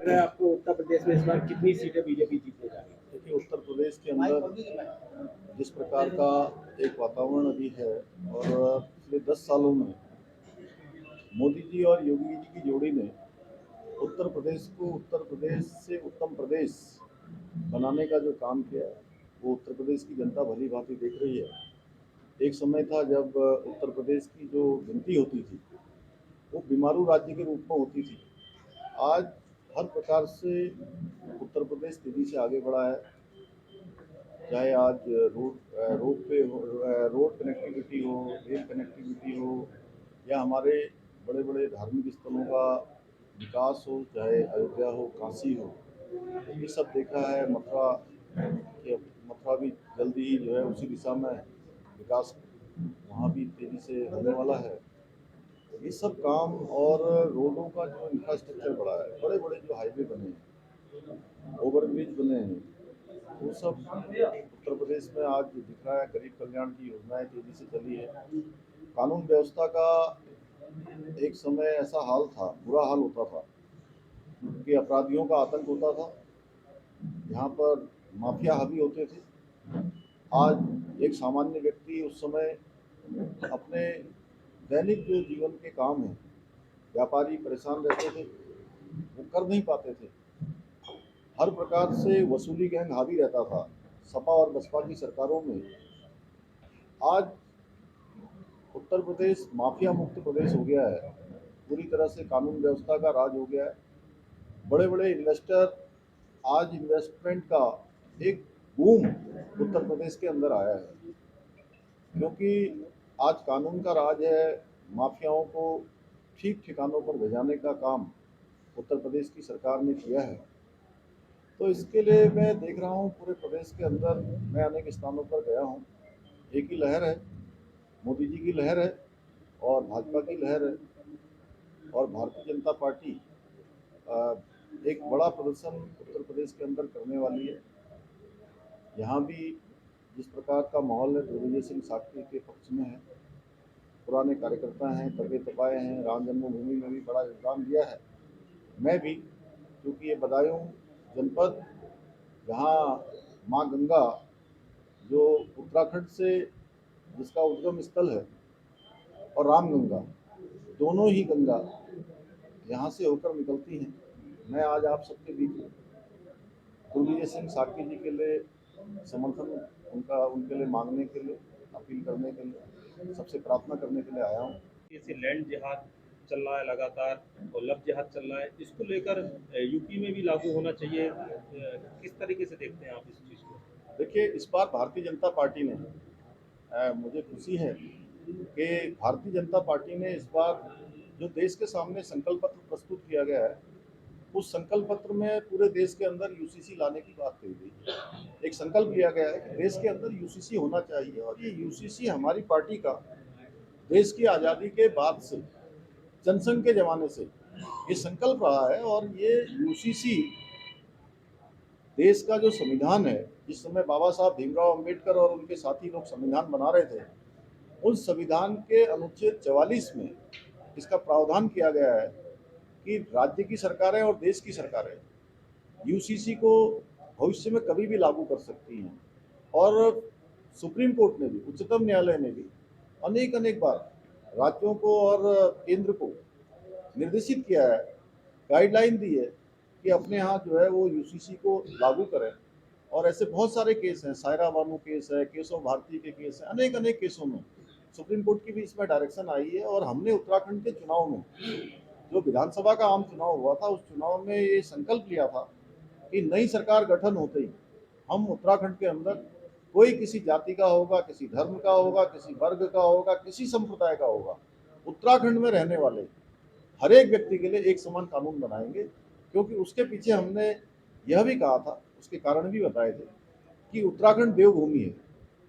लग रहा है आपको उत्तर प्रदेश में इस बार कितनी सीटें बीजेपी जीतने जा रही है? देखिए, उत्तर प्रदेश के अंदर जिस प्रकार का एक वातावरण अभी है और पिछले 10 सालों में मोदी जी और योगी जी की जोड़ी ने उत्तर प्रदेश को उत्तर प्रदेश से उत्तम प्रदेश बनाने का जो काम किया है वो उत्तर प्रदेश की जनता भली भांति देख रही है। एक समय था जब उत्तर प्रदेश की जो गिनती होती थी वो बीमारू राज्य के रूप में होती थी। आज हर प्रकार से उत्तर प्रदेश तेजी से आगे बढ़ा है। चाहे आज रोड पे रोड कनेक्टिविटी हो, रेल कनेक्टिविटी हो, या हमारे बड़े बड़े धार्मिक स्थलों का विकास हो, चाहे अयोध्या हो, काशी हो, ये सब देखा है। मथुरा भी जल्दी ही जो है उसी दिशा में विकास वहाँ भी तेजी से होने वाला है। ये सब काम और रोडों का जो इंफ्रास्ट्रक्चर बढ़ा है, बड़े बड़े जो हाईवे बने हैं, ओवरब्रिज बने हैं, वो सब उत्तर प्रदेश में आज दिख रहा है। गरीब कल्याण की योजनाएं तेजी से चली है। कानून व्यवस्था का एक समय ऐसा हाल था, बुरा हाल होता था कि अपराधियों का आतंक होता था, यहाँ पर माफिया हावी होते थे। आज एक सामान्य व्यक्ति उस समय अपने दैनिक जो जीवन के काम हैं, व्यापारी परेशान रहते थे, वो कर नहीं पाते थे। हर प्रकार से वसूली गैंग हावी रहता था सपा और बसपा की सरकारों में। आज उत्तर प्रदेश माफिया मुक्त प्रदेश हो गया है, पूरी तरह से कानून व्यवस्था का राज हो गया है। बड़े बड़े इन्वेस्टर, आज इन्वेस्टमेंट का एक बूम उत्तर प्रदेश के अंदर आया है, क्योंकि आज कानून का राज है। माफियाओं को ठीक ठिकानों पर भेजाने का काम उत्तर प्रदेश की सरकार ने किया है। तो इसके लिए मैं देख रहा हूँ पूरे प्रदेश के अंदर, मैं अनेक स्थानों पर गया हूँ, एक ही लहर है, मोदी जी की लहर है और भाजपा की लहर है। और भारतीय जनता पार्टी एक बड़ा प्रदर्शन उत्तर प्रदेश के अंदर करने वाली है। यहाँ भी जिस प्रकार का माहौल है दिग्विजय सिंह साक्षी के पक्ष में है। पुराने कार्यकर्ता हैं, तबे तपाए हैं, राम जन्मभूमि में भी बड़ा योगदान दिया है। मैं भी, क्योंकि ये बदायूं जनपद, जहाँ माँ गंगा जो उत्तराखंड से जिसका उद्गम स्थल है, और रामगंगा, दोनों ही गंगा यहाँ से होकर निकलती हैं। मैं आज आप सबके बीच दिग्विजय सिंह साक्षी जी के लिए समर्थन उनके लिए मांगने के लिए, अपील करने के लिए, सबसे प्रार्थना करने के लिए आया हूँ। जैसे लैंड जिहाद चल रहा है लगातार और लव जिहाद चल रहा है, इसको लेकर यूपी में भी लागू होना चाहिए। किस तरीके से देखते हैं आप इस चीज़ को? देखिए, इस बार भारतीय जनता पार्टी ने, मुझे खुशी है कि भारतीय जनता पार्टी ने इस बार जो देश के सामने संकल्प पत्र प्रस्तुत किया गया है, उस संकल्प पत्र में पूरे देश के अंदर यूसीसी लाने की बात कही गई है। एक संकल्प लिया गया है कि देश के अंदर यूसीसी होना चाहिए, और ये यूसीसी हमारी पार्टी का देश की आज़ादी के बाद से, जनसंघ के ज़माने से ये संकल्प रहा है। और ये यूसीसी देश का जो संविधान है, जिस समय बाबा साहब भीमराव अंबेडकर और उनके साथी लोग संविधान बना रहे थे, उस संविधान के अनुच्छेद 44 में इसका प्रावधान किया गया है कि राज्य की सरकारें और देश की सरकारें यूसीसी को भविष्य में कभी भी लागू कर सकती हैं। और सुप्रीम कोर्ट ने भी, उच्चतम न्यायालय ने भी अनेक अनेक बार राज्यों को और केंद्र को निर्देशित किया है, गाइडलाइन दी है कि अपने यहाँ जो है वो यूसीसी को लागू करें। और ऐसे बहुत सारे केस हैं, सायरा बानू केस है, केशव भारती के केस है, अनेक अनेक केसों में सुप्रीम कोर्ट की भी इसमें डायरेक्शन आई है। और हमने उत्तराखंड के चुनाव में, जो विधानसभा का आम चुनाव हुआ था, उस चुनाव में ये संकल्प लिया था कि नई सरकार गठन होते ही हम उत्तराखंड के अंदर, कोई किसी जाति का होगा, किसी धर्म का होगा, किसी वर्ग का होगा, किसी संप्रदाय का होगा, उत्तराखंड में रहने वाले हर एक व्यक्ति के लिए एक समान कानून बनाएंगे। क्योंकि उसके पीछे हमने यह भी कहा था, उसके कारण भी बताए थे कि उत्तराखंड देवभूमि है।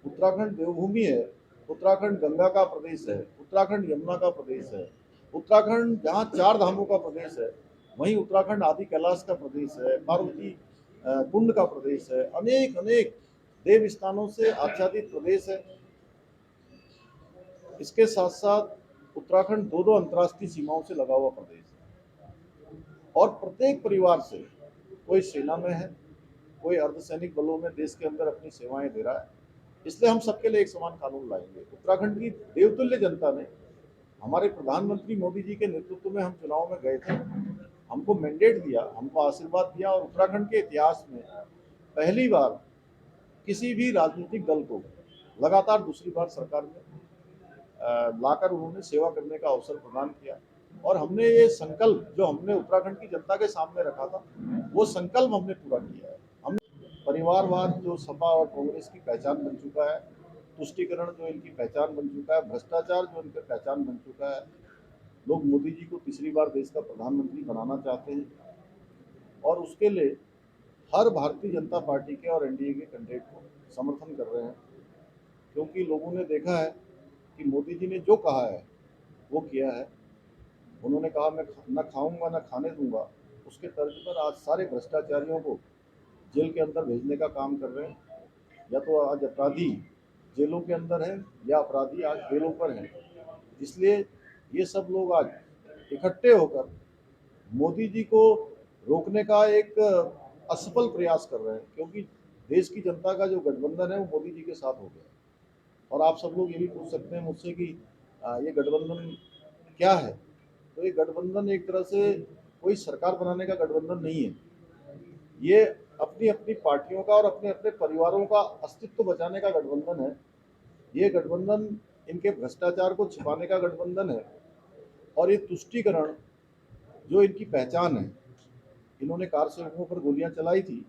उत्तराखंड देवभूमि है, उत्तराखंड गंगा का प्रदेश है, उत्तराखंड यमुना का प्रदेश है, उत्तराखंड जहाँ 4 धामों का प्रदेश है, वहीं उत्तराखंड आदि कैलाश का प्रदेश है, पार्वती कुंड का प्रदेश है, अनेक अनेक देव स्थानों से आच्छादित प्रदेश है। इसके साथ साथ उत्तराखंड 2 अंतर्राष्ट्रीय सीमाओं से लगा हुआ प्रदेश है। और प्रत्येक परिवार से, कोई सेना में है, कोई अर्धसैनिक बलों में देश के अंदर अपनी सेवाएं दे रहा है, इसलिए हम सबके लिए एक समान कानून लाएंगे। उत्तराखंड की देवतुल्य जनता ने, हमारे प्रधानमंत्री मोदी जी के नेतृत्व में हम चुनाव में गए थे, हमको मैंडेट दिया, हमको आशीर्वाद दिया, और उत्तराखंड के इतिहास में पहली बार किसी भी राजनीतिक दल को लगातार दूसरी बार सरकार में लाकर उन्होंने सेवा करने का अवसर प्रदान किया। और हमने ये संकल्प जो हमने उत्तराखंड की जनता के सामने रखा था, वो संकल्प हमने पूरा किया है। हम परिवारवाद जो सपा और कांग्रेस की पहचान बन चुका है, तुष्टीकरण जो इनकी पहचान बन चुका है, भ्रष्टाचार जो इनकी पहचान बन चुका है, लोग मोदी जी को तीसरी बार देश का प्रधानमंत्री बनाना चाहते हैं, और उसके लिए हर भारतीय जनता पार्टी के और एनडीए के कैंडिडेट को समर्थन कर रहे हैं, क्योंकि लोगों ने देखा है कि मोदी जी ने जो कहा है वो किया है। उन्होंने कहा मैं न खाऊंगा न खाने दूंगा, उसके तर्ज पर आज सारे भ्रष्टाचारियों को जेल के अंदर भेजने का काम कर रहे हैं। या तो आज अपराधी जेलों के अंदर हैं, या अपराधी आज जेलों पर हैं। इसलिए ये सब लोग आज इकट्ठे होकर मोदी जी को रोकने का एक असफल प्रयास कर रहे हैं, क्योंकि देश की जनता का जो गठबंधन है वो मोदी जी के साथ हो गया। और आप सब लोग ये भी पूछ सकते हैं मुझसे कि ये गठबंधन क्या है। तो ये गठबंधन एक तरह से कोई सरकार बनाने का गठबंधन नहीं है, ये अपनी अपनी पार्टियों का और अपने अपने परिवारों का अस्तित्व बचाने का गठबंधन है। ये गठबंधन इनके भ्रष्टाचार को छिपाने का गठबंधन है। और ये तुष्टीकरण जो इनकी पहचान है, इन्होंने कार सेवकों पर गोलियां चलाई थी,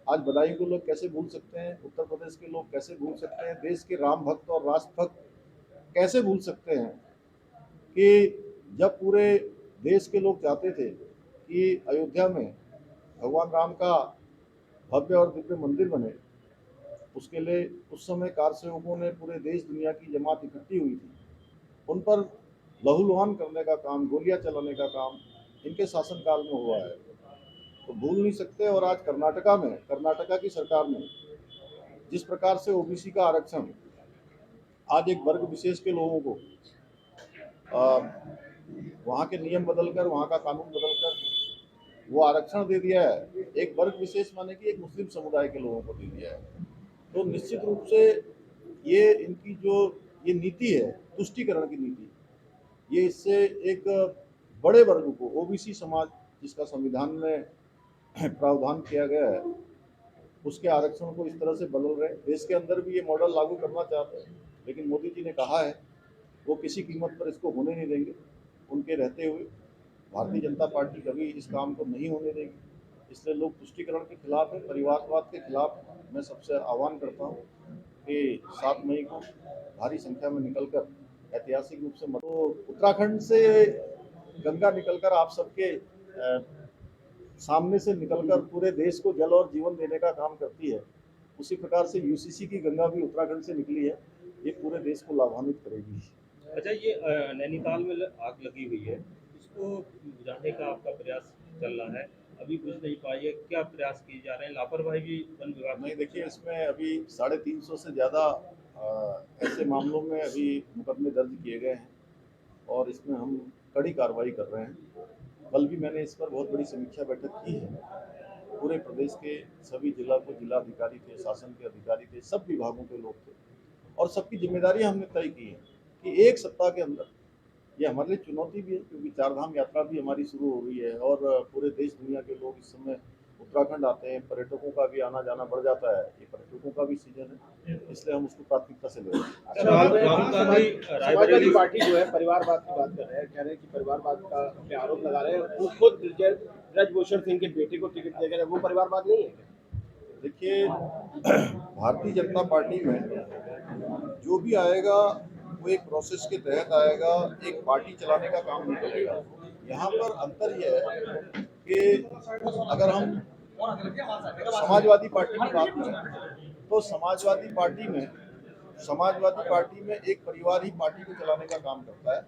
आज बदायूं को लोग कैसे भूल सकते हैं, उत्तर प्रदेश के लोग कैसे भूल सकते हैं, देश के राम भक्त और राष्ट्र भक्त कैसे भूल सकते हैं कि जब पूरे देश के लोग चाहते थे कि अयोध्या में भगवान राम का भव्य और दिव्य मंदिर बने, उसके लिए उस समय कार सेवकों ने पूरे देश दुनिया की जमात इकट्ठी हुई थी, उन पर लहूलुहान करने का काम, गोलियां चलाने का काम इनके शासनकाल में हुआ है, तो भूल नहीं सकते। और आज कर्नाटका की सरकार ने जिस प्रकार से ओबीसी का आरक्षण आज एक वर्ग विशेष के लोगों को वहाँ के नियम बदलकर, वहाँ का कानून बदलकर वो आरक्षण दे दिया है, एक वर्ग विशेष माने कि एक मुस्लिम समुदाय के लोगों को दे दिया है, तो निश्चित रूप से ये इनकी जो ये नीति है, तुष्टीकरण की नीति, ये इससे एक बड़े वर्ग को, ओबीसी समाज जिसका संविधान में प्रावधान किया गया है, उसके आरक्षण को इस तरह से बदल रहे हैं। देश के अंदर भी ये मॉडल लागू करना चाहते हैं, लेकिन मोदी जी ने कहा है वो किसी कीमत पर इसको होने नहीं देंगे। उनके रहते हुए भारतीय जनता पार्टी कभी इस काम को नहीं होने देगी, इसलिए लोग तुष्टीकरण के खिलाफ है, परिवारवाद के खिलाफ। मैं सबसे आह्वान करता हूँ कि 7 मई को भारी संख्या में निकलकर ऐतिहासिक रूप से तो उत्तराखंड से गंगा निकलकर आप सबके सामने से निकलकर पूरे देश को जल और जीवन देने का काम करती है, उसी प्रकार से यूसीसी की गंगा भी उत्तराखंड से निकली है, ये पूरे देश को लाभान्वित करेगी। अच्छा, ये नैनीताल में आग लगी हुई है, इसको बुझाने का आपका प्रयास चल रहा है, अभी बुझ नहीं पाई है, क्या प्रयास किए जा रहे हैं? लापरवाही भी वन विभाग नहीं, देखिए इसमें अभी 350 से ज़्यादा ऐसे मामलों में अभी मुकदमे दर्ज किए गए हैं, और इसमें हम कड़ी कार्रवाई कर रहे हैं। कल भी मैंने इस पर बहुत बड़ी समीक्षा बैठक की है, पूरे प्रदेश के सभी जिलाधिकारी थे, शासन के अधिकारी थे, सब विभागों के लोग थे, और सबकी जिम्मेदारी हमने तय की है कि एक सप्ताह के अंदर, ये हमारे लिए चुनौती भी है क्योंकि 4 धाम यात्रा भी हमारी शुरू हो रही है, और पूरे देश दुनिया के लोग इस समय उत्तराखंड आते हैं, पर्यटकों का भी आना जाना बढ़ जाता है, ये पर्यटकों का भी सीजन है, इसलिए हम उसको प्राथमिकता से ले रहे हैं। राहुल गांधी समाजवादी पार्टी जो है परिवारवाद की बात कर रहे हैं, कह रहे हैं कि परिवारवाद का पे आरोप लगा रहे हैं, वो खुद ब्रजभूषण सिंह के बेटे को टिकट दे रहे हैं, वो परिवारवाद नहीं है? देखिए, भारतीय जनता पार्टी में जो भी आएगा वो एक प्रोसेस के तहत आएगा, एक पार्टी चलाने का काम नहीं करेगा। यहाँ पर अंतर यह है कि अगर हम समाजवादी पार्टी की बात करें तो समाजवादी पार्टी में एक परिवार ही पार्टी को चलाने का काम करता है।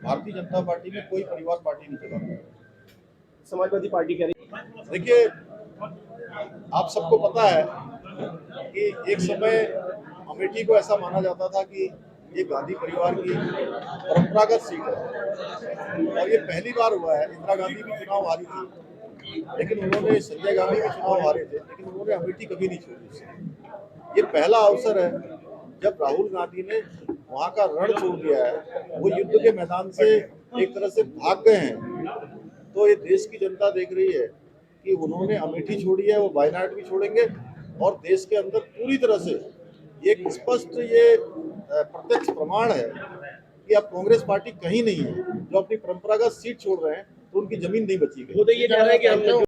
भारतीय जनता पार्टी में कोई परिवार पार्टी नहीं चलाता है। समाजवादी पार्टी कह रही है, देखिए, आप सबको पता है कि एक समय अमेठी को ऐसा माना जाता था कि ये गांधी परिवार की परंपरागत सीट है और ये पहली बार हुआ है। इंदिरा गांधी भी चुनाव हारी थी, लेकिन उन्होंने, संजय गांधी भी चुनाव हारे थे, लेकिन उन्होंने अमेठी कभी नहीं छोड़ी उससे। ये पहला अवसर है जब राहुल गांधी ने वहाँ का रण छोड़ दिया है, वो युद्ध के मैदान से एक तरह से भाग गए हैं। तो ये देश की जनता देख रही है कि उन्होंने अमेठी छोड़ी है, वो वायनाड भी छोड़ेंगे और देश के अंदर पूरी तरह से ये एक स्पष्ट ये प्रत्यक्ष प्रमाण है कि अब कांग्रेस पार्टी कहीं नहीं है। जो अपनी परंपरागत सीट छोड़ रहे हैं तो उनकी जमीन नहीं बची गई। खुद ये कह रहे हैं कि हमने